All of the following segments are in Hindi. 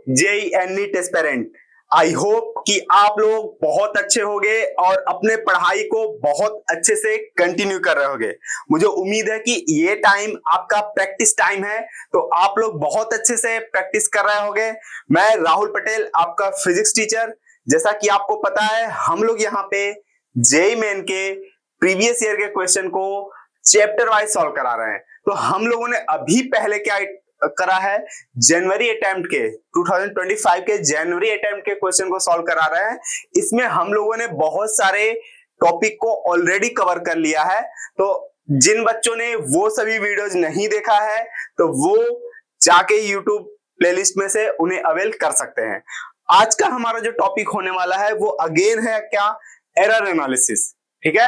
JEE NEET aspirant. I hope कि आप लोग बहुत अच्छे होंगे और अपने पढ़ाई को बहुत अच्छे से कंटिन्यू कर रहे होंगे। मुझे उम्मीद है कि ये टाइम आपका प्रैक्टिस टाइम है, तो आप लोग बहुत अच्छे से प्रैक्टिस कर रहे होंगे। मैं राहुल पटेल, आपका फिजिक्स टीचर। जैसा कि आपको पता है, हम लोग यहाँ पे जेईई मेन के प्रीवियस ईयर के क्वेश्चन को चैप्टर वाइज सॉल्व करा रहे हैं। तो हम लोगों ने अभी पहले क्या करा है, जनवरी अटेम्प्ट के 2025 के जनवरी अटेम्प्ट के क्वेश्चन को सॉल्व करा रहे हैं। इसमें हम लोगों ने बहुत सारे टॉपिक को ऑलरेडी कवर कर लिया है। तो जिन बच्चों ने वो सभी वीडियोज नहीं देखा है, तो वो जाके यूट्यूब प्लेलिस्ट में से उन्हें अवेल कर सकते हैं। आज का हमारा जो टॉपिक होने वाला है वो अगेन है क्या, एरर एनालिसिस। ठीक है,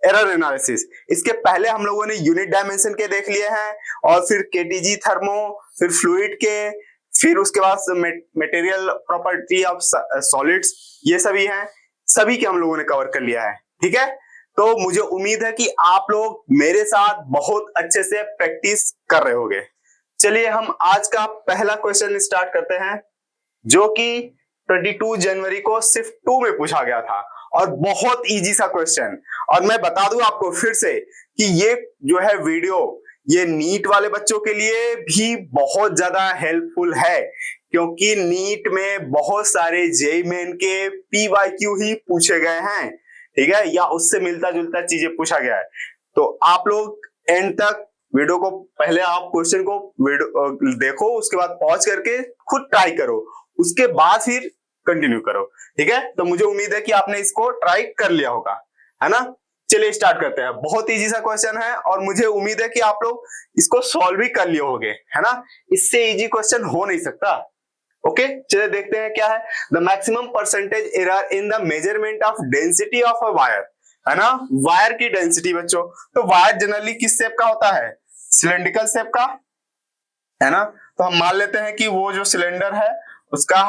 एरर एनालिसिस। इसके पहले हम लोगों ने यूनिट डायमेंशन के देख लिए हैं, और फिर केटीजी थर्मो, फिर फ्लूइड के, फिर उसके बाद मटेरियल प्रॉपर्टी ऑफ सॉलिड्स, ये सभी हैं, सभी के हम लोगों ने कवर कर लिया है। ठीक है, तो मुझे उम्मीद है कि आप लोग मेरे साथ बहुत अच्छे से प्रैक्टिस कर रहे होंगे। चलिए हम आज का पहला क्वेश्चन स्टार्ट करते हैं, जो कि 22 जनवरी को सिर्फ 2 में पूछा गया था, और बहुत इजी सा क्वेश्चन। और मैं बता दूं आपको फिर से कि ये जो है वीडियो, ये नीट वाले बच्चों के लिए भी बहुत ज्यादा हेल्पफुल है, क्योंकि नीट में बहुत सारे जेईई मेन के पीवाईक्यू ही पूछे गए हैं। ठीक है, या उससे मिलता जुलता चीजें पूछा गया है। तो आप लोग एंड तक वीडियो को, पहले आप क्वेश्चन को वीडियो देखो, उसके बाद पॉज करके खुद ट्राई करो, उसके बाद फिर कंटिन्यू करो। ठीक है, तो मुझे उम्मीद है कि आपने इसको ट्राई कर लिया होगा, है ना। चलिए स्टार्ट करते हैं। बहुत इजी सा क्वेश्चन है, और मुझे उम्मीद है कि आप लोग इसको सॉल्व भी कर लिए होंगे, है ना। इससे इजी क्वेश्चन हो नहीं सकता। ओके, चलिए देखते हैं क्या है। The maximum percentage error in the measurement of density of a wire, है ना। वायर की डेंसिटी बच्चों, तो वायर जनरली किस शेप का होता है, सिलेंड्रिकल शेप का, है ना। तो हम मान लेते हैं कि वो जो सिलेंडर है उसका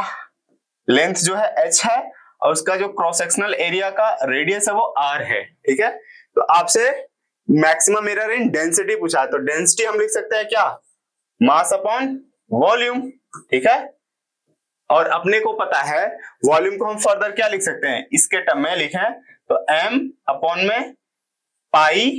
लेंथ जो है h है, और उसका जो क्रॉस सेक्शनल एरिया का रेडियस है वो r है। ठीक है, तो आपसे मैक्सिमम एरर इन डेंसिटी पूछा है, तो डेंसिटी हम लिख सकते हैं क्या, मास अपॉन वॉल्यूम। ठीक है, और अपने को पता है वॉल्यूम को हम फर्दर क्या लिख सकते हैं, इसके टर्म में लिखें तो m अपॉन में पाई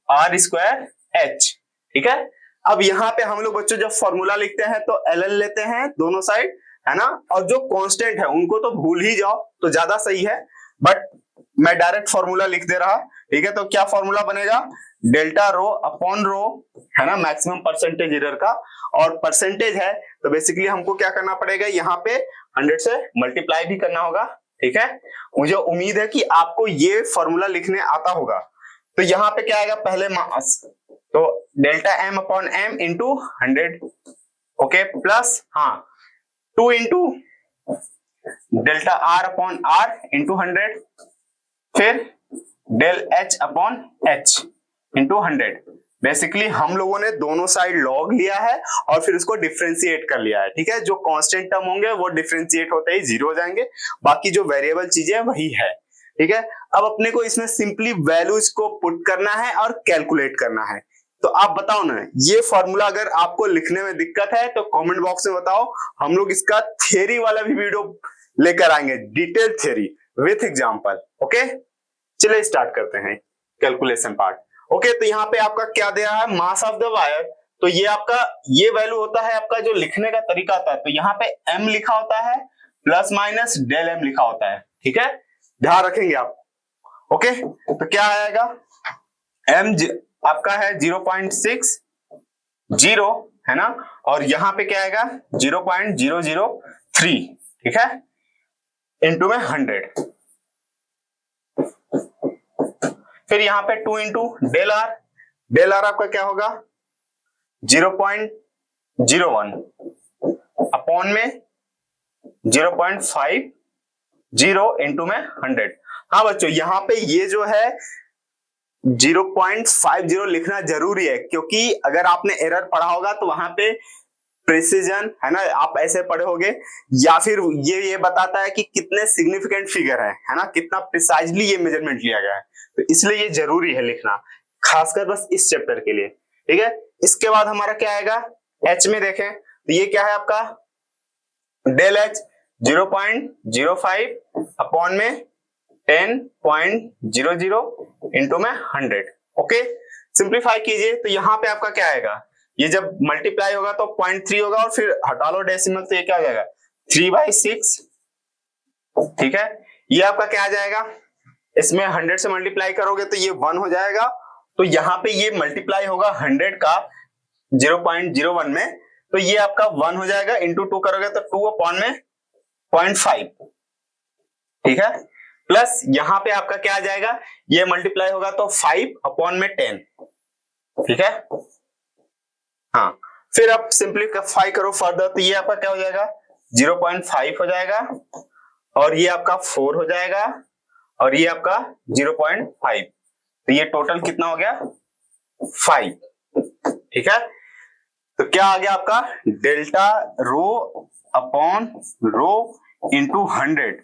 r स्क्वायर h। ठीक है, अब यहाँ पे हम लोग बच्चों जब फॉर्मूला लिखते हैं तो एल लेते हैं दोनों साइड, है ना, और जो कांस्टेंट है उनको तो भूल ही जाओ तो ज्यादा सही है, बट मैं डायरेक्ट फॉर्मूला लिख दे रहा। ठीक है, तो क्या फॉर्मूला बनेगा, डेल्टा रो अपॉन रो, है ना, मैक्सिमम परसेंटेज एरर का, और परसेंटेज है तो बेसिकली हमको क्या करना पड़ेगा, यहाँ पे 100 से मल्टीप्लाई भी करना होगा। ठीक है, मुझे उम्मीद है कि आपको ये फॉर्मूला लिखने आता होगा। तो यहाँ पे क्या आएगा, पहले मास, तो delta m upon m into 100, okay, plus 2 into delta r upon r into 100, फिर del h upon h into 100। Basically हम लोगों ने दोनों साइड लॉग लिया है और फिर उसको डिफरेंशिएट कर लिया है। ठीक है, जो कांस्टेंट टर्म होंगे वो डिफरेंशिएट होते ही 0 हो जाएंगे, बाकी जो वेरिएबल चीजें वही है। ठीक है, अब अपने को इसमें सिंपली वैल्यूज को पुट करना है और कैलकुलेट करना है। तो आप बताओ ना, ये फॉर्मूला अगर आपको लिखने में दिक्कत है तो कमेंट बॉक्स में बताओ, हम लोग इसका थ्योरी वाला भी वीडियो लेकर आएंगे, detail theory with example. Okay, चलिए स्टार्ट करते हैं कैलकुलेशन पार्ट। ओके, तो यहाँ पे आपका क्या दे रहा है, मास ऑफ द वायर, तो ये आपका ये वैल्यू होता है आपका जो लिखने का तरीका होता है, तो यहाँ पे m लिखा होता है प्लस माइनस डेल m लिखा होता है। ठीक है, ध्यान रखेंगे आप। ओके, तो क्या आएगा, m आपका है 0.60, है ना, और यहां पे क्या आएगा 0.003। ठीक है, इंटू में 100, फिर यहां पे 2 इंटू डेल आर आपका क्या होगा 0.01 अपॉन में 0.50 इंटू में 100। हाँ बच्चों, यहां पे ये जो है 0.50 लिखना जरूरी है, क्योंकि अगर आपने एरर पढ़ा होगा तो वहां पे प्रिसीजन, है ना, आप ऐसे पढ़े होगे, या फिर ये बताता है कि कितने सिग्निफिकेंट फिगर है ना, कितना प्रिसाइजली ये मेजरमेंट लिया गया है, तो इसलिए ये जरूरी है लिखना, खासकर बस इस चैप्टर के लिए। ठीक है, इसके बाद हमारा क्या आएगा, एच में देखें तो ये क्या है आपका डेल एच 0.05 अपॉन में 10.00 इंटू में 100। ओके, सिंप्लीफाई कीजिए तो यहाँ पे आपका क्या आएगा, ये जब मल्टीप्लाई होगा तो 0.3 होगा और फिर हटा लो डेसिमल तो ये क्या आ जाएगा 3/6। ठीक है, ये आपका क्या आ जाएगा, इसमें 100 से मल्टीप्लाई करोगे तो ये 1 हो जाएगा, तो यहाँ पे ये मल्टीप्लाई होगा 100 का 0.01 में, तो ये आपका 1 हो जाएगा, इंटू 2 करोगे तो 2 अपॉन में 0.5। ठीक है, प्लस यहाँ पे आपका क्या आ जाएगा, ये मल्टीप्लाई होगा तो 5 अपॉन में 10। ठीक है, हाँ, फिर आप सिंप्लीफाई करो फर्दर तो ये आपका क्या हो जाएगा 0.5 हो जाएगा, और ये आपका 4 हो जाएगा, और ये आपका 0.5, तो ये टोटल कितना हो गया 5। ठीक है, तो क्या आ गया आपका delta rho upon rho into 100,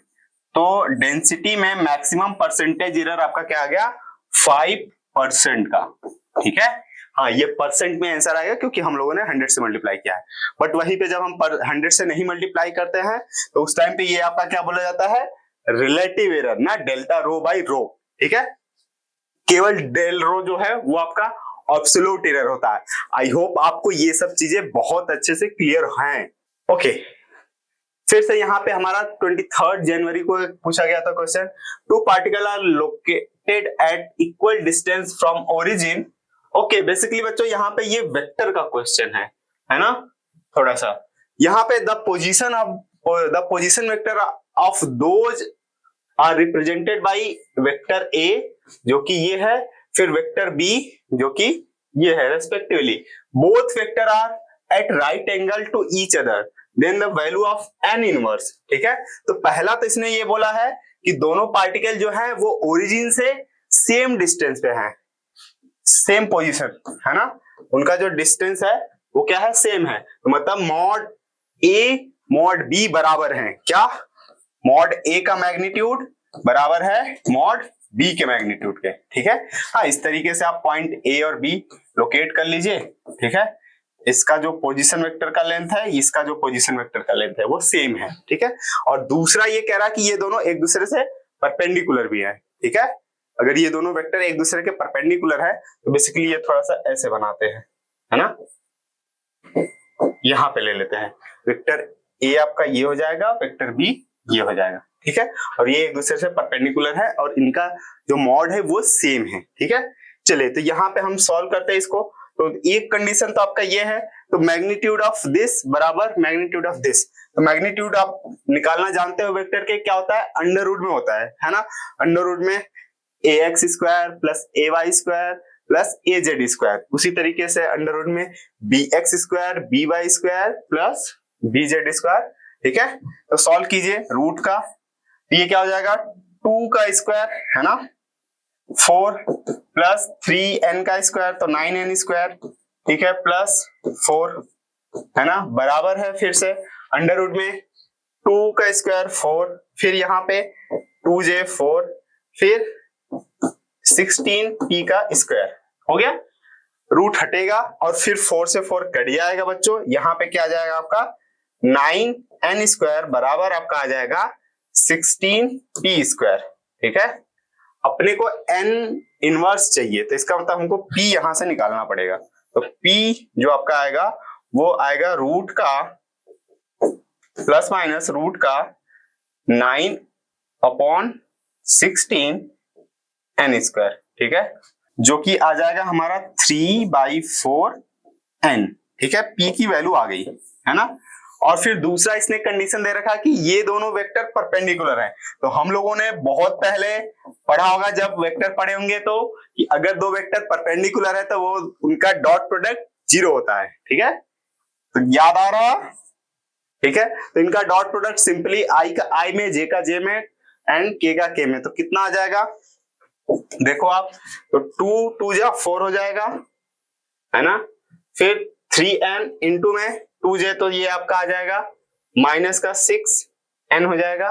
तो डेंसिटी में मैक्सिमम परसेंटेज एरर आपका क्या आ गया 5% का। ठीक है, हाँ, ये परसेंट में आंसर आएगा क्योंकि हम लोगों ने 100 से मल्टीप्लाई किया है, बट वहीं पे जब हम 100 से नहीं मल्टीप्लाई करते हैं तो उस टाइम पे ये आपका क्या बोला जाता है रिलेटिव एरर ना, डेल्टा रो बाई रो। ठीक है, केवल डेल रो जो है वो आपका एब्सोल्यूट एरर होता है। आई होप आपको ये सब चीजें बहुत अच्छे से क्लियर हैं। ओके, फिर से यहाँ पे हमारा 23 जनवरी को पूछा गया था question, 2 particle are located at equal distance from origin. Okay, basically बच्चों यहाँ पे ये वेक्टर का क्वेश्चन है ना, थोड़ा सा यहाँ पे the position vector of those are represented by vector a जो कि ये है, फिर वेक्टर बी जो कि ये है respectively, both vector are at right angle to each other, then the value of n inverse. ठीक है, तो पहला तो इसने ये बोला है कि दोनों पार्टिकल जो है वो ओरिजिन से सेम डिस्टेंस पे हैं, सेम पोजीशन है ना, उनका जो डिस्टेंस है वो क्या है सेम है, तो मतलब मॉड ए मॉड बी बराबर हैं क्या, मॉड ए का मैग्नीट्यूड बराबर है मॉड बी के मैग्नीट्यूड के। ठीक है, हाँ, इस तरीके से आप पॉइंट ए और बी लोकेट कर लीजिए। ठीक है, इसका जो पोजीशन वेक्टर का लेंथ है, इसका जो पोजीशन वेक्टर का लेंथ है वो सेम है। ठीक है, और दूसरा ये कह रहा है कि ये दोनों एक दूसरे से परपेंडिकुलर भी है। ठीक है, अगर ये दोनों वेक्टर एक दूसरे के परपेंडिकुलर है तो बेसिकली ये थोड़ा सा ऐसे बनाते हैं, है ना, यहां पे ले लेते हैं, वेक्टर ए आपका ये हो जाएगा, वेक्टर बी ये हो जाएगा। ठीक है, और ये एक दूसरे से परपेंडिकुलर है और इनका जो मॉड है वो सेम है। ठीक है, चलिए तो यहाँ पे हम सॉल्व करते हैं इसको, तो एक कंडीशन तो आपका ये है, तो मैग्नीट्यूड ऑफ दिस बराबर मैग्नीट्यूड ऑफ दिस, तो मैग्नीट्यूड आप निकालना जानते हो वेक्टर के, क्या होता है अंडर रूट में होता है ना, अंडर रूट में ax square plus ay square plus az square, उसी तरीके से अंडर रूट में bx square by square plus bz square. ठीक है, तो सॉल्व कीजिए रूट का, ये क्या हो जाएगा 2 का स्क्वायर है ना, 4 प्लस 3n का स्क्वायर तो 9n स्क्वायर। ठीक है, प्लस 4 है ना, बराबर है फिर से अंडर रूट में 2 का स्क्वायर 4, फिर यहाँ पे 2j 4, फिर 16p का स्क्वायर हो गया, रूट हटेगा और फिर 4 से 4 कट जाएगा बच्चों, यहाँ पे क्या आ जाएगा आपका 9n स्क्वायर बराबर आपका आ जाएगा 16p स्क्वायर। ठीक है, अपने को n इनवर्स चाहिए तो इसका मतलब हमको p यहां से निकालना पड़ेगा, तो p जो आपका आएगा वो आएगा रूट का प्लस माइनस रूट का 9 अपॉन 16 n स्क्वायर। ठीक है, जो कि आ जाएगा हमारा 3/4 n। ठीक है, p की वैल्यू आ गई है ना, और फिर दूसरा इसने कंडीशन दे रखा कि ये दोनों वेक्टर परपेंडिकुलर हैं, तो हम लोगों ने बहुत पहले पढ़ा होगा जब वेक्टर पढ़े होंगे तो कि अगर दो वेक्टर परपेंडिकुलर है तो वो उनका डॉट प्रोडक्ट 0 होता है। ठीक है, तो याद आ रहा। ठीक है, तो इनका डॉट प्रोडक्ट सिंपली आई का आई में, जे का जे में एंड के का के में, तो कितना आ जाएगा देखो आप, तो 2 जा 4 हो जाएगा है ना, फिर 3n इंटू में 2j तो ये आपका आ जाएगा माइनस का 6n हो जाएगा।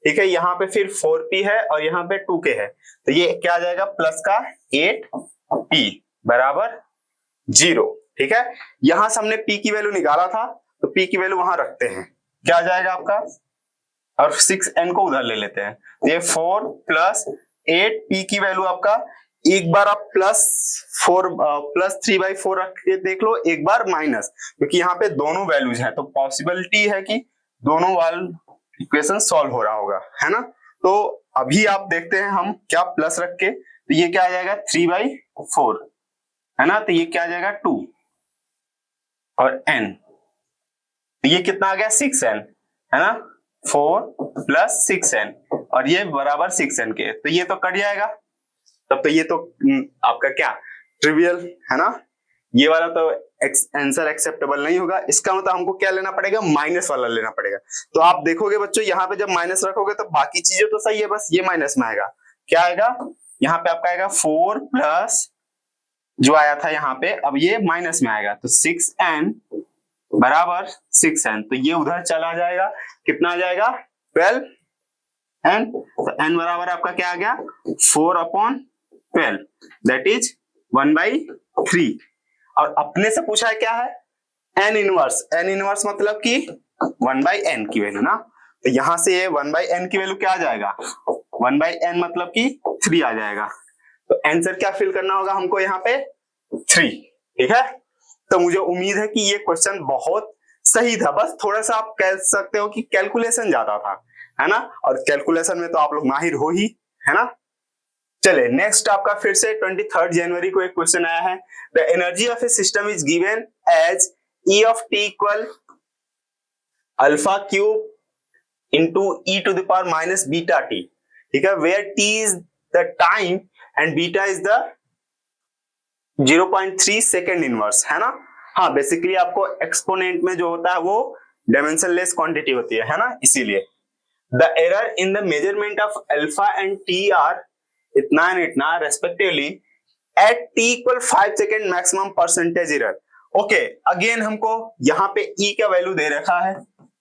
ठीक है, यहाँ पे फिर 4p है और यहाँ पे 2k है, तो ये क्या आ जाएगा प्लस का 8p बराबर 0। ठीक है, यहां से हमने p की वैल्यू निकाला था तो p की वैल्यू वहां रखते हैं। क्या आ जाएगा आपका, और 6n को उधर ले लेते हैं, ये 4 प्लस 8 p की वैल्यू आपका, एक बार आप प्लस 3/4 रख के देख लो, एक बार माइनस, क्योंकि यहाँ पे दोनों वैल्यूज हैं तो पॉसिबिलिटी है कि दोनों वाल इक्वेशन सॉल्व हो रहा होगा, है ना। तो अभी आप देखते हैं हम क्या प्लस रख के, तो ये क्या आ जाएगा 3/4, है ना, तो ये क्या आ जाएगा 2 और n, तो ये कितना आ गया 6n, है ना, 4 प्लस 6n और ये बराबर 6n के, तो ये तो कट जाएगा, तब तो ये तो आपका क्या ट्रिवियल, है ना, ये वाला तो आंसर एक्सेप्टेबल नहीं होगा। इसका मतलब हमको क्या लेना पड़ेगा, माइनस वाला लेना पड़ेगा। तो आप देखोगे बच्चों यहाँ पे जब माइनस रखोगे तो बाकी चीजें तो सही है, बस ये माइनस में आएगा, क्या आएगा यहाँ पे आपका आएगा 4 प्लस जो आया था यहाँ पे, अब ये माइनस में आएगा, तो 6n बराबर 6n, तो ये उधर चला जाएगा, कितना आ जाएगा 12n, तो n बराबर आपका क्या आ गया 4/12, दैट इज 1/3। और अपने से पूछा है क्या है n इनवर्स मतलब कि 1/n की वैल्यू ना, तो यहां से ये 1/n की वैल्यू क्या आ जाएगा 1/n मतलब कि 3 आ जाएगा, तो आंसर क्या फिल करना होगा हमको यहाँ पे 3, ठीक है। तो मुझे उम्मीद है कि ये क्वेश्चन बहुत सही था, बस थोड़ा सा आप कह सकते हो कि कैलकुलेशन ज्यादा था, है ना, और कैलकुलेशन में तो आप लोग माहिर हो ही, है ना। चले नेक्स्ट आपका फिर से 23 जनवरी को एक क्वेश्चन आया है, the energy of a system is given as E of t equal alpha cube into e to the power minus beta t, ठीक है, where t is the time and beta is the 0.3 second inverse, है ना। हाँ, बेसिकली आपको एक्सपोनेंट में जो होता है वो डायमेंशनलेस क्वांटिटी होती है ना, इसीलिए the error in the measurement of alpha and t are इतना एंड इतना respectively at t equal 5 second maximum percentage error. Okay, again हमको यहाँ पे e का वैल्यू दे रखा है,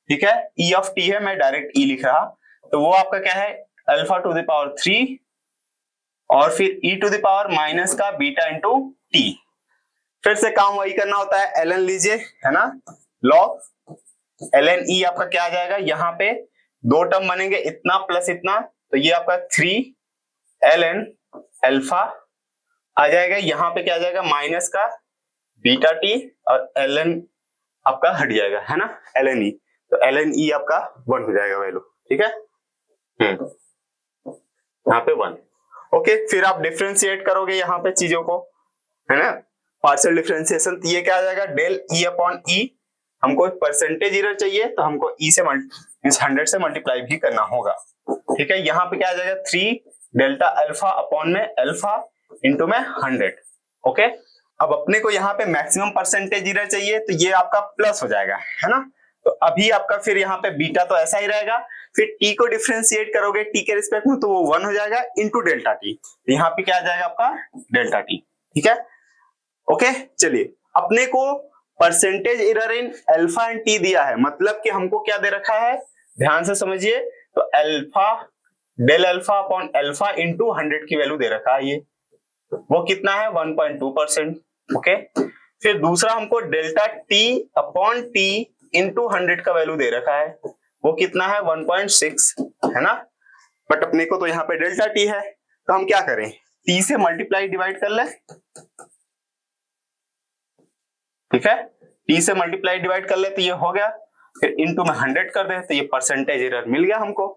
ठीक है, e ऑफ t है, मैं डायरेक्ट e लिख रहा, तो वो आपका क्या है अल्फा टू द पावर 3 और फिर e to the power minus का बीटा इंटू t। फिर से काम वही करना होता है, ln लीजिए, है ना, log ln e आपका क्या आ जाएगा, यहाँ पे दो टर्म बनेंगे, इतना प्लस इतना, तो ये आपका 3 ln अल्फा आ जाएगा, यहाँ पे क्या आ जाएगा माइनस का बीटा टी और ln आपका हट जाएगा, है ना, ln e, तो ln e आपका 1 हो जाएगा वैल्यू, ठीक है, यहाँ पे 1। ओके, फिर आप डिफरेंशिएट करोगे यहाँ पे चीजों को, है ना, पार्शियल डिफरेंशिएशन, तो ये क्या आ जाएगा डेल e अपॉन e, हमको परसेंटेज एरर चाहिए तो हमको e से 100 से मल्टीप्लाई भी करना होगा, ठीक है। यहाँ पे क्या आ जाएगा 3 डेल्टा अल्फा अपॉन में अल्फा इंटू में 100। ओके, अब अपने को यहाँ पे मैक्सिमम परसेंटेज एरर चाहिए, तो ये आपका प्लस हो जाएगा, है ना। तो अभी आपका फिर यहाँ पे बीटा तो ऐसा ही रहेगा, फिर t को डिफरेंशिएट करोगे t के रिस्पेक्ट में तो वो 1 हो जाएगा इंटू डेल्टा टी, यहाँ पे क्या आ जाएगा आपका डेल्टा टी, ठीक है। ओके, चलिए अपने को percentage error in alpha and T दिया है, मतलब कि हमको क्या दे रखा है, ध्यान से समझिए, तो alpha del alpha upon alpha into 100 की वैल्यू दे रखा है, ये वो कितना है 1.2%। ओके, फिर दूसरा हमको delta T upon T into 100 का वैल्यू दे रखा है, वो कितना है 1.6, है ना, बट अपने को तो यहाँ पे डेल्टा टी है, तो हम क्या करें टी से मल्टीप्लाई डिवाइड कर ले, ठीक है, टी से मल्टीप्लाई डिवाइड कर ले तो ये हो गया, फिर इंटू में 100 कर दे तो ये परसेंटेज एरर मिल गया हमको,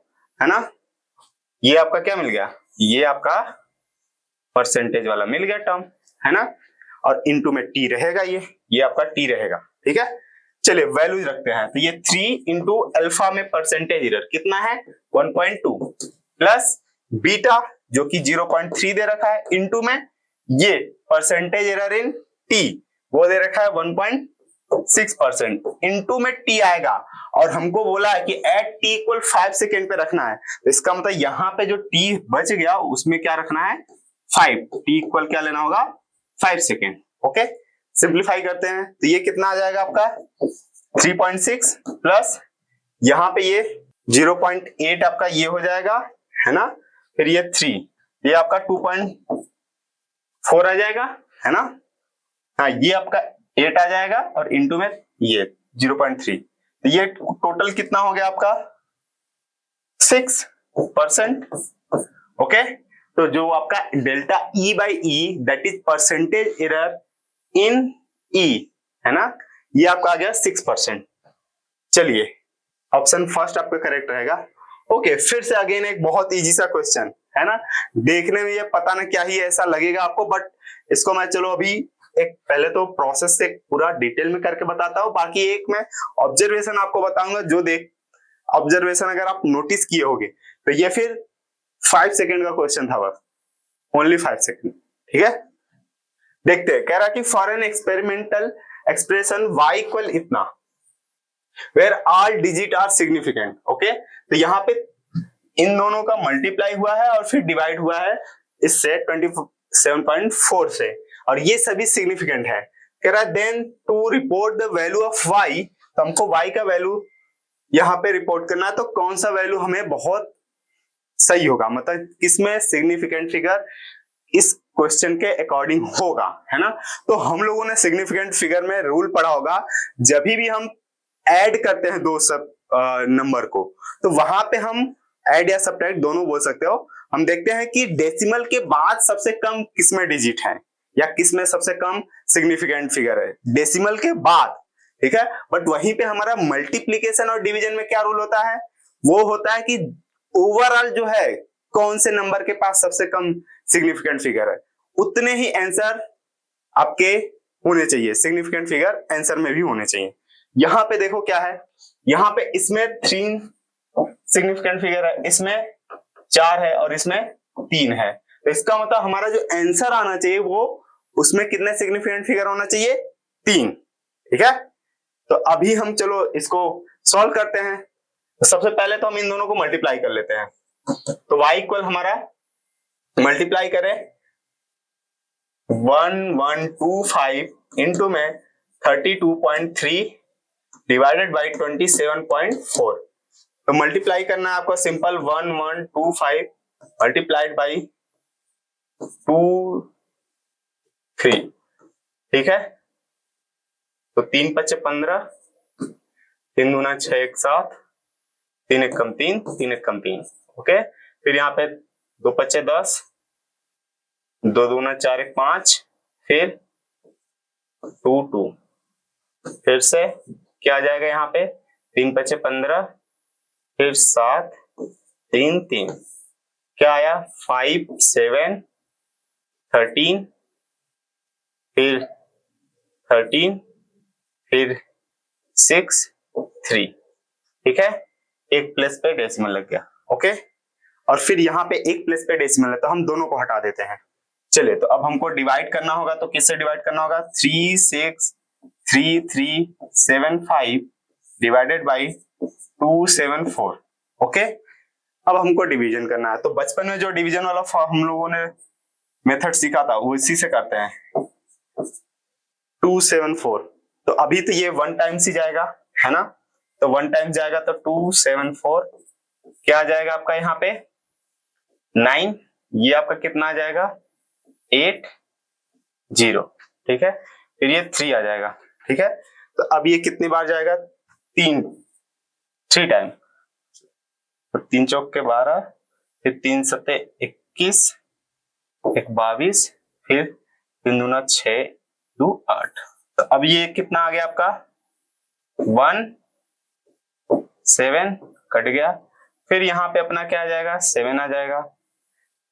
है ना, ये आपका क्या मिल गया, ये आपका परसेंटेज वाला मिल गया टर्म, है ना, और इंटू में टी रहेगा, ये आपका टी रहेगा, ठीक है। चलिए वैल्यूज रखते हैं, तो ये 3 इंटू अल्फा में परसेंटेज एरर कितना है 1.2 प्लस बीटा जो कि 0.3 दे रखा है इंटू में ये परसेंटेज एरर इन टी वो दे रखा है 1.6% इंटू में टी आएगा, और हमको बोला है कि एट टी इक्वल 5 सेकेंड पे रखना है, तो इसका मतलब यहाँ पे जो टी बच गया उसमें क्या रखना है 5, टी इक्वल क्या लेना होगा 5 सेकेंड। ओके, सिंप्लीफाई करते हैं तो ये कितना आ जाएगा आपका 3.6 प्लस यहाँ पे ये 0.8 आपका ये हो जाएगा, है ना, फिर ये 3, ये आपका 2.4 आ जाएगा, है ना, हाँ ये आपका 8 आ जाएगा और इंटू में ये 0.3, ये टोटल कितना हो गया आपका 6%। ओके, तो जो आपका delta E by E that is percentage error in E है ना, ये आपका आ गया 6%। चलिए ऑप्शन फर्स्ट आपका करेक्ट रहेगा। ओके, फिर से अगेन एक बहुत इजी सा क्वेश्चन है ना, देखने में ये पता ना क्या ही ऐसा लगेगा आपको, बट इसको मैं चलो अभी एक पहले तो प्रोसेस से पूरा डिटेल में करके बताता हूँ, बाकी एक मैं ऑब्जर्वेशन आपको बताऊंगा जो देख ऑब्जर्वेशन अगर आप नोटिस किए होंगे तो ये फिर 5 सेकंड का क्वेश्चन था बस, ओनली 5 सेकंड। ठीक है, देखते हैं। कह रहा कि for an experimental expression y equal इतना where all digit are significant. Okay, तो यहाँ पे इन दोनों का मल्टीप्लाई हुआ है और फिर डिवाइड हुआ है इससे 27.4 से, और ये सभी सिग्निफिकेंट है। कह रहा है then to report the value of y, तो हमको y का वैल्यू यहाँ पे रिपोर्ट करना है, तो कौन सा वैल्यू हमें बहुत सही होगा, मतलब किसमें सिग्निफिकेंट फिगर इस क्वेश्चन के अकॉर्डिंग होगा, है ना। तो हम लोगों ने सिग्निफिकेंट फिगर में रूल पढ़ा होगा, जब भी हम ऐड करते हैं दो सब नंबर को, तो वहां पे हम ऐड या सब्ट्रैक्ट दोनों बोल सकते हो। हम देखते हैं कि डेसिमल के बाद सबसे कम किसमें डिजिट है या किसमें सबसे कम सिग्निफिकेंट फिगर है, डेसिमल के बाद। ठीक है, बट वहीं पे हमारा मल्टीप्लीकेशन और डिवीजन में क्या रूल होता है, वो होता है कि ओवरऑल जो है कौन से नंबर के पास सबसे कम सिग्निफिकेंट फिगर है, उतने ही आंसर आपके होने चाहिए, सिग्निफिकेंट फिगर आंसर में भी होने चाहिए। यहां पे देखो क्या है, यहां पे इसमें 3 सिग्निफिकेंट फिगर है, इसमें 4 है और इसमें 3 है, तो इसका मतलब हमारा जो आंसर आना चाहिए वो उसमें कितने सिग्निफिकेंट फिगर होना चाहिए, 3। ठीक है, तो अभी हम चलो इसको सॉल्व करते हैं। तो सबसे पहले तो हम इन दोनों को मल्टीप्लाई कर लेते हैं, तो y इक्वल हमारा मल्टीप्लाई करें 1125 इंटू में 32.3 डिवाइडेड बाई 27.4। तो मल्टीप्लाई करना है आपको सिंपल, 1125 मल्टीप्लाइड बाई 2 3। ठीक है, तो 3 पच्चे 15, 3 दूना 6 1 7, 3 एक कम 3, 3 एक कम 3। ओके, फिर यहाँ पे 2 पच्चे 10, 2 दूना 4 1 5, फिर 2 2, फिर से क्या आ जाएगा यहाँ पे 3 पच्चे 15, फिर 7 3 3, क्या आया 5 7 13, फिर 13, फिर 6 3। ठीक है, एक प्लेस पे डेसिमल लग गया। ओके, और फिर यहाँ पे एक प्लेस पे डेसिमल है तो हम दोनों को हटा देते हैं। चलिए, तो अब हमको डिवाइड करना होगा, तो किससे डिवाइड करना होगा, 3 6 3 3 7 5 डिवाइडेड बाई 2 7 4। ओके, अब हमको डिवीजन करना है, तो बचपन में जो डिवीजन वाला हम लोगों ने मेथड सीखा था वो इसी से करते हैं, 2 7 4। तो अभी तो ये 1 टाइम्स ही जाएगा, है ना, तो 1 टाइम्स जाएगा तो 2 7 4, क्या आ जाएगा आपका यहाँ पे 9, ये आपका कितना आ जाएगा 8 0। ठीक है, फिर ये 3 आ जाएगा। ठीक है, तो अब ये कितनी बार जाएगा, 3 टाइम, तो 3 चौक के 12, फिर 3 सत्ते 21, 1 22, फिर 3 दूना 6 2 8। तो अब ये कितना आ गया आपका 1 7 कट गया, फिर यहाँ पे अपना क्या आ जाएगा 7 आ जाएगा,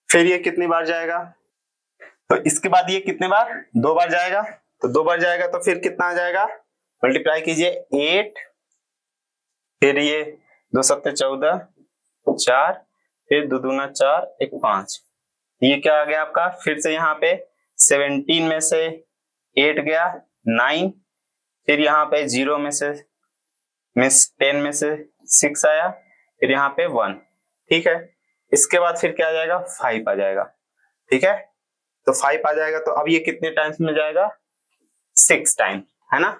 फिर ये कितनी बार जाएगा, तो इसके बाद ये कितने बार 2 बार जाएगा, तो 2 बार जाएगा तो फिर कितना आ जाएगा, मल्टीप्लाई कीजिए 8, फिर ये 2 सत्ते 14 4, फिर 2 दूना 4 1 5, ये क्या आ गया आपका, फिर से यहाँ पे 17 में से 8 गया 9, फिर यहाँ पे 0 में से 10 में से 6 आया, फिर यहाँ पे 1। ठीक है, इसके बाद फिर क्या आ जाएगा 5 आ जाएगा। ठीक है, तो 5 आ जाएगा, तो अब ये कितने टाइम्स में जाएगा 6 टाइम, है ना,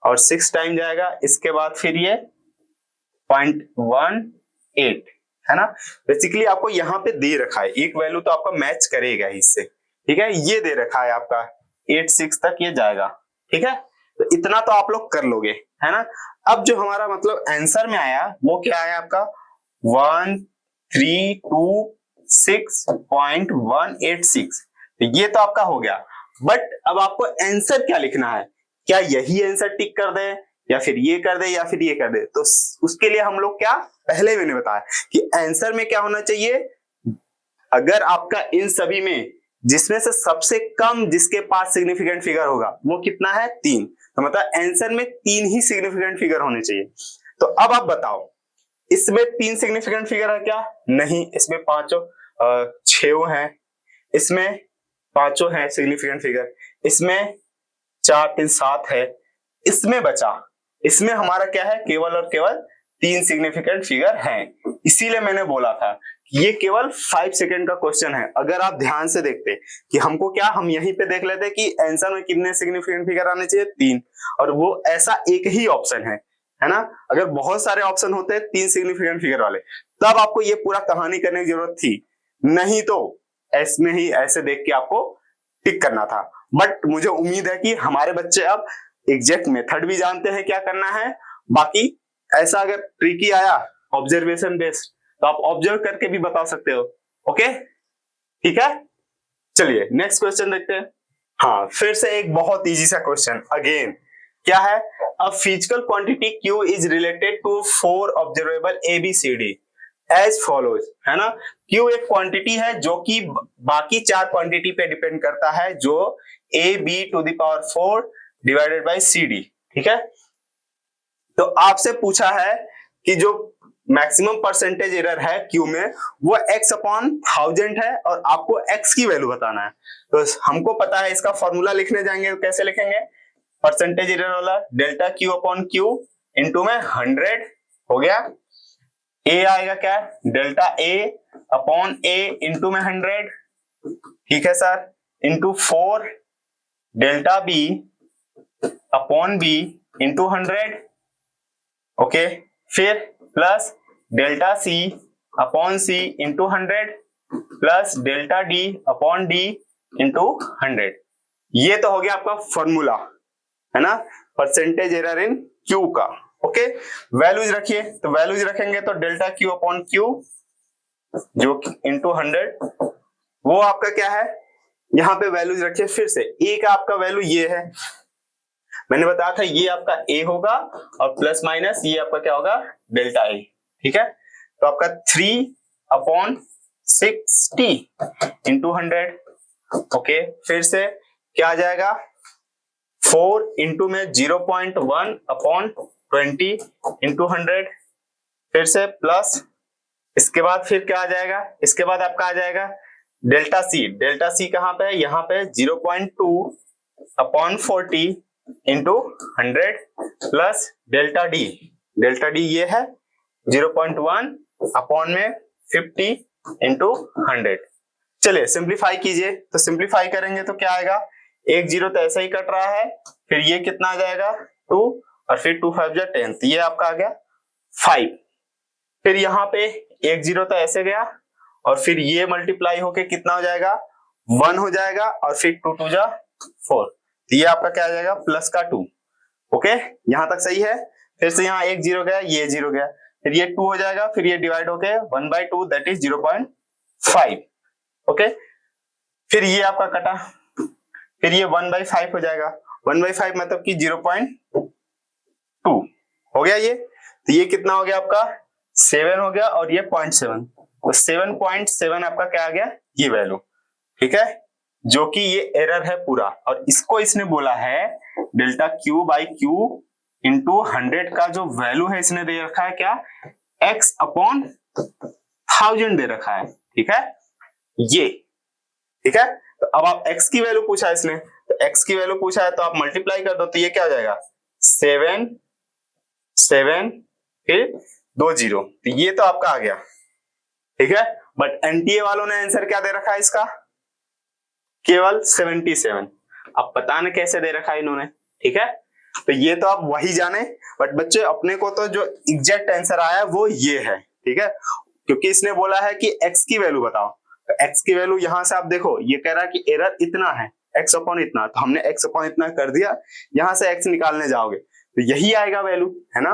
और 6 टाइम जाएगा, इसके बाद फिर ये 0.18, है ना। बेसिकली आपको यहाँ पे दे रखा है एक वैल्यू, तो आपका मैच करेगा इससे। ठीक है, ये दे रखा है आपका 8 6 तक ये जाएगा। ठीक है, तो इतना तो आप लोग कर लोगे, है ना। अब जो हमारा मतलब आंसर में आया वो क्या आया आपका 1326.186। तो ये तो आपका हो गया। बट अब आपको आंसर क्या लिखना है, क्या यही आंसर टिक कर दे या फिर ये कर दे या फिर ये कर दे। तो उसके लिए हम लोग क्या, पहले मैंने बताया कि आंसर में क्या होना चाहिए, अगर आपका इन सभी में जिसमें से सबसे कम जिसके पास सिग्निफिकेंट फिगर होगा वो कितना है 3, तो मतलब आंसर में 3 ही सिग्निफिकेंट फिगर होने चाहिए। तो अब आप बताओ इसमें 3 सिग्निफिकेंट फिगर है क्या, नहीं, इसमें 6 हैं, इसमें 5 है सिग्निफिकेंट फिगर, इसमें 4 3 7 है, इसमें बचा, इसमें हमारा क्या है, केवल और केवल 3 सिग्निफिकेंट फिगर हैं। इसीलिए मैंने बोला था कि ये केवल 5 सेकंड का क्वेश्चन है। अगर आप ध्यान से देखते कि हमको क्या, हम यहीं पे देख लेते कि आंसर में कितने सिग्निफिकेंट फिगर आने चाहिए 3, और वो ऐसा एक ही ऑप्शन है ना। अगर बहुत सारे ऑप्शन होते 3 सिग्निफिकेंट फिगर वाले, तब आपको ये पूरा कहानी करने की जरूरत थी, नहीं तो इसमें ही ऐसे देख के आपको टिक करना था। बट मुझे उम्मीद है कि हमारे बच्चे अब एग्जैक्ट मेथड भी जानते हैं क्या करना है। बाकी ऐसा अगर ट्रिकी आया ऑब्जर्वेशन बेस्ड तो आप ऑब्जर्व करके भी बता सकते हो। ओके, ठीक है, चलिए नेक्स्ट क्वेश्चन देखते हैं। हाँ, फिर से एक बहुत इजी सा क्वेश्चन अगेन, क्या है, a physical quantity Q is related to 4 observable ABCD as follows, है ना। Q एक क्वांटिटी है जो कि बाकी 4 क्वांटिटी पे डिपेंड करता है, जो AB⁴ डिवाइडेड बाय CD, ठीक है। तो आपसे पूछा है कि जो मैक्सिमम परसेंटेज एरर है Q में वो x/1000 है और आपको x की वैल्यू बताना है। तो हमको पता है इसका फॉर्मूला लिखने जाएंगे तो कैसे लिखेंगे, परसेंटेज एरर वाला ΔQ/Q इंटू में 100 हो गया, A आएगा क्या, ΔA/A इंटू में 100, ठीक है sir, into 4 ΔB/B into 100, okay, फिर plus ΔC/C into 100 plus ΔD/D into 100। ये तो हो गया आपका फॉर्मूला, है ना, परसेंटेज एरर इन Q का। ओके, वैल्यूज रखिए, तो वैल्यूज रखेंगे तो ΔQ/Q जो इंटू 100, वो आपका क्या है, यहाँ पे वैल्यूज रखिए। फिर से A का आपका वैल्यू ये है, मैंने बताया था ये आपका A होगा और प्लस माइनस ये आपका क्या होगा ΔA, ठीक है। तो आपका 3/60 इंटू 100, ओके, फिर से क्या आ जाएगा 4 इंटू में 0.1/20 इंटू 100, फिर से प्लस, इसके बाद फिर क्या आ जाएगा, इसके बाद आपका आ जाएगा ΔC कहां पे है, यहाँ पे 0.2/40 इंटू 100 प्लस ΔD ये है 0.1/50 इंटू 100। चलिए सिंप्लीफाई कीजिए, तो सिंप्लीफाई करेंगे तो क्या आएगा, 1 0 तो ऐसा ही कट रहा है, फिर ये कितना आ जाएगा 2 और फिर 2 5 10, तो ये आपका आ गया 5, फिर यहाँ पे 1 0 तो ऐसे गया और फिर ये मल्टीप्लाई होके कितना हो जाएगा 1 हो जाएगा और फिर 2 2 4, तो ये आपका क्या आ जाएगा प्लस का 2। ओके, यहां तक सही है। फिर से यहाँ 1 0 गया, ये 0 गया, फिर ये 2 हो जाएगा, फिर ये डिवाइड होके 1/2 दैट इज 0.5। ओके, फिर ये आपका कटा, फिर ये 1/5 हो जाएगा, 1/5 मतलब कि 0.2 हो गया ये, तो ये कितना हो गया आपका 7 हो गया और ये 0.7, तो 7.7 आपका क्या आ गया ये वैल्यू, ठीक है, जो कि ये एरर है पूरा। और इसको इसने बोला है ΔQ/Q इंटू 100 का जो वैल्यू है इसने दे रखा है क्या, x/1000 दे रखा है, ठीक है, ये, ठीक है। तो अब आप x की वैल्यू पूछा है इसने, तो x की वैल्यू पूछा है तो आप मल्टीप्लाई कर दो, तो ये क्या हो जाएगा 7 7 फिर 2 0, तो ये तो आपका आ गया, ठीक है। बट एनटीए वालों ने आंसर क्या दे रखा है इसका, केवल 77। अब पता नहीं कैसे दे रखा है इन्होंने, ठीक है, तो ये तो आप वही जाने। बट बच्चे अपने को तो जो एग्जैक्ट आंसर आया वो ये है, ठीक है, क्योंकि इसने बोला है कि x की वैल्यू बताओ, तो x की वैल्यू यहां से आप देखो, ये कह रहा है कि एरर इतना है, x अपॉन इतना, तो हमने x अपॉन इतना कर दिया, यहां से x निकालने जाओगे तो यही आएगा वैल्यू, है ना।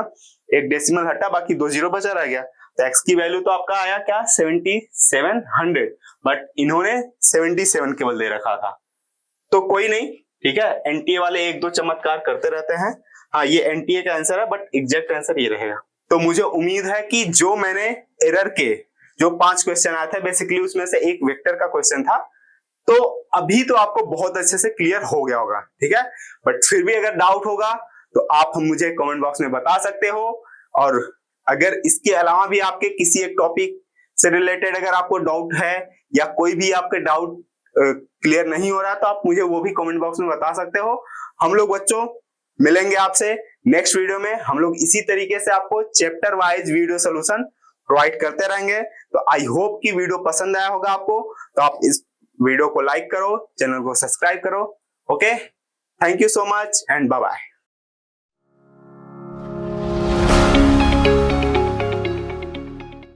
एक डेसिमल हटा, बाकी 2 जीरो बचा रह गया, तो x की वैल्यू तो आपका आया क्या 7700, बट इन्होंने 77 केवल दे रखा था। तो कोई नहीं, ठीक है, एनटीए वाले एक दो चमत्कार करते रहते हैं। हाँ, ये एनटीए का आंसर है, बट एग्जैक्ट आंसर ये रहेगा। तो मुझे उम्मीद है कि जो मैंने एरर के जो 5 क्वेश्चन आए थे, बेसिकली उसमें से एक वेक्टर का क्वेश्चन था, तो अभी तो आपको बहुत अच्छे से क्लियर हो गया होगा, ठीक है। बट फिर भी अगर डाउट होगा तो आप मुझे कमेंट बॉक्स में बता सकते हो, और अगर इसके अलावा भी आपके किसी एक टॉपिक से रिलेटेड अगर आपको डाउट है या कोई भी आपके डाउट क्लियर नहीं हो रहा, तो आप मुझे वो भी कमेंट बॉक्स में बता सकते हो। हम लोग बच्चों मिलेंगे आपसे नेक्स्ट वीडियो में। हम लोग इसी तरीके से आपको chapter wise video solution provide करते रहेंगे। तो आई होप कि वीडियो पसंद आया होगा आपको, तो आप इस वीडियो को लाइक करो, चैनल को सब्सक्राइब करो। Okay, thank you so much and bye bye.